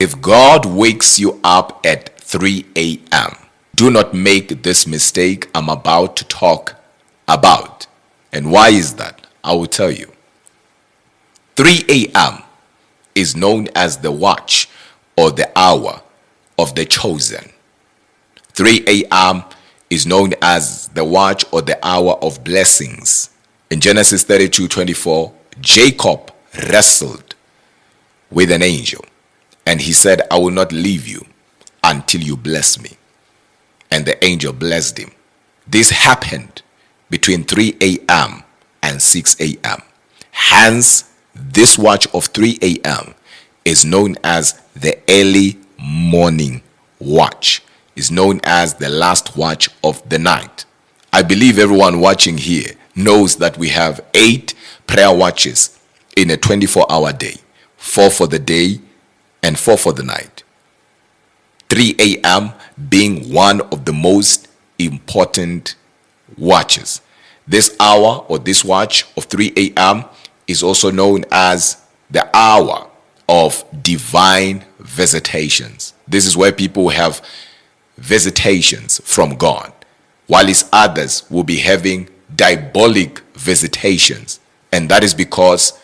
If God wakes you up at 3 a.m., do not make this mistake I'm about to talk about. And why is that? I will tell you. 3 a.m. is known as the watch or the hour of the chosen. 3 a.m. is known as the watch or the hour of blessings. In Genesis 32:24, Jacob wrestled with an angel, and he said, I will not leave you until you bless me. And the angel blessed him. This happened between 3 a.m. and 6 a.m. Hence, this watch of 3 a.m. is known as the early morning watch. Is known as the last watch of the night. I believe everyone watching here knows that we have 8 prayer watches in a 24-hour day. 4 for the day and 4 for the night. 3 a.m. being one of the most important watches. This hour or this watch of 3 a.m. is also known as the hour of divine visitations. This is where people have visitations from God, while others will be having diabolic visitations. And that is because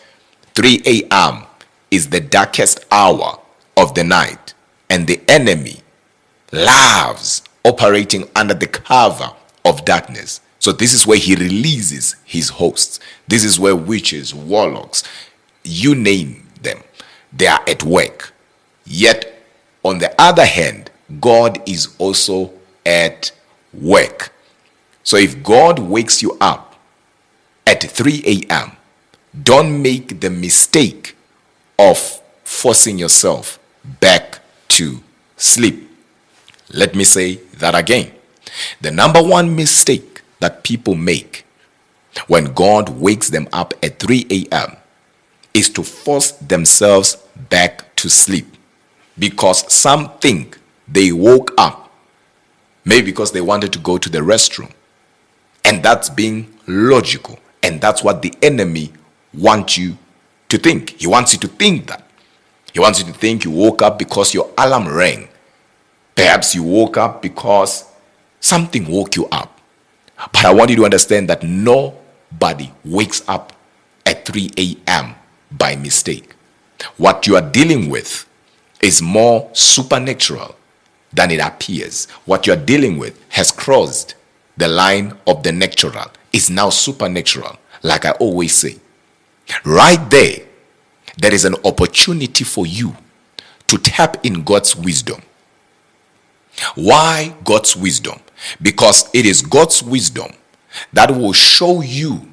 3 a.m. is the darkest hour of the night, and the enemy loves operating under the cover of darkness. So this is where he releases his hosts. This is where witches, warlocks, you name them, they are at work. Yet on the other hand, God is also at work. So if God wakes you up at 3 a.m., don't make the mistake of forcing yourself back to sleep. Let me say that again. The number one mistake that people make when God wakes them up at 3 a.m. is to force themselves back to sleep, because some think they woke up maybe because they wanted to go to the restroom, and that's being logical, and that's what the enemy wants you to think. He wants you to think that. He wants you to think you woke up because your alarm rang. Perhaps you woke up because something woke you up. But I want you to understand that nobody wakes up at 3 a.m. by mistake. What you are dealing with is more supernatural than it appears. What you are dealing with has crossed the line of the natural. It's now supernatural, like I always say. Right there is an opportunity for you to tap in God's wisdom. Why God's wisdom? Because it is God's wisdom that will show you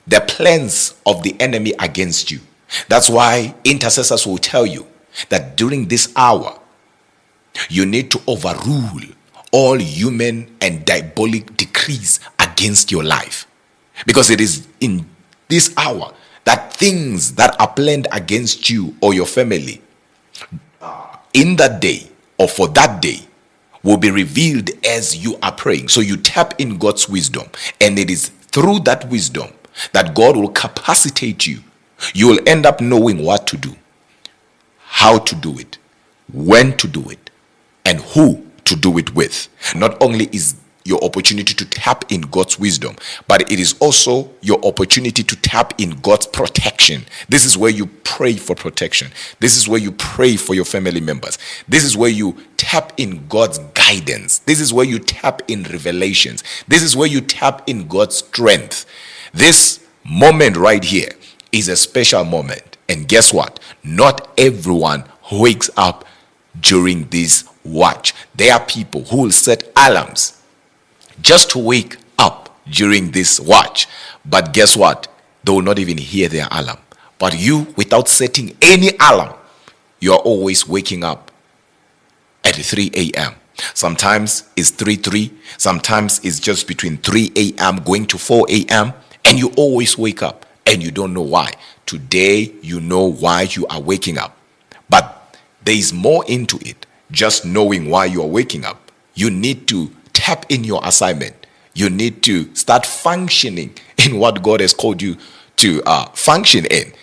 the plans of the enemy against you. That's why intercessors will tell you that during this hour, you need to overrule all human and diabolic decrees against your life. Because it is in this hour that things that are planned against you or your family in that day or for that day will be revealed as you are praying. So you tap in God's wisdom, and it is through that wisdom that God will capacitate you. You will end up knowing what to do, how to do it, when to do it, and who to do it with. Not only is your opportunity to tap in God's wisdom, but it is also your opportunity to tap in God's protection. This is where you pray for protection. This is where you pray for your family members. This is where you tap in God's guidance. This is where you tap in revelations. This is where you tap in God's strength. This moment right here is a special moment. And guess what? Not everyone wakes up during this watch. There are people who will set alarms just to wake up during this watch. But guess what? They will not even hear their alarm. But you, without setting any alarm, you are always waking up at 3 a.m. Sometimes it's 3:03. Sometimes it's just between 3 a.m. going to 4 a.m. And you always wake up and you don't know why. Today, you know why you are waking up. But there is more into it. Just knowing why you are waking up. You need to tap in your assignment. You need to start functioning in what God has called you to function in.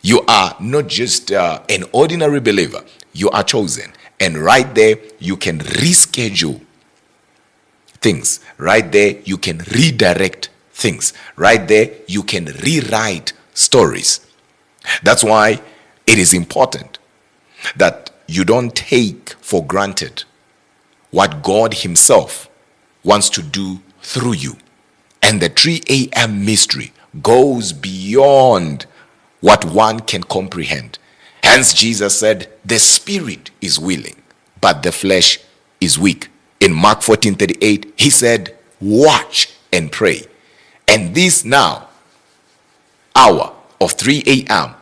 You are not just an ordinary believer. you are chosen. And right there, you can reschedule things. Right there, you can redirect things. Right there, you can rewrite stories. That's why it is important that you don't take for granted what God Himself wants to do through you. And the 3 a.m. mystery goes beyond what one can comprehend. Hence, Jesus said, the spirit is willing, but the flesh is weak. In Mark 14:38, He said, watch and pray. And this now hour of 3 a.m.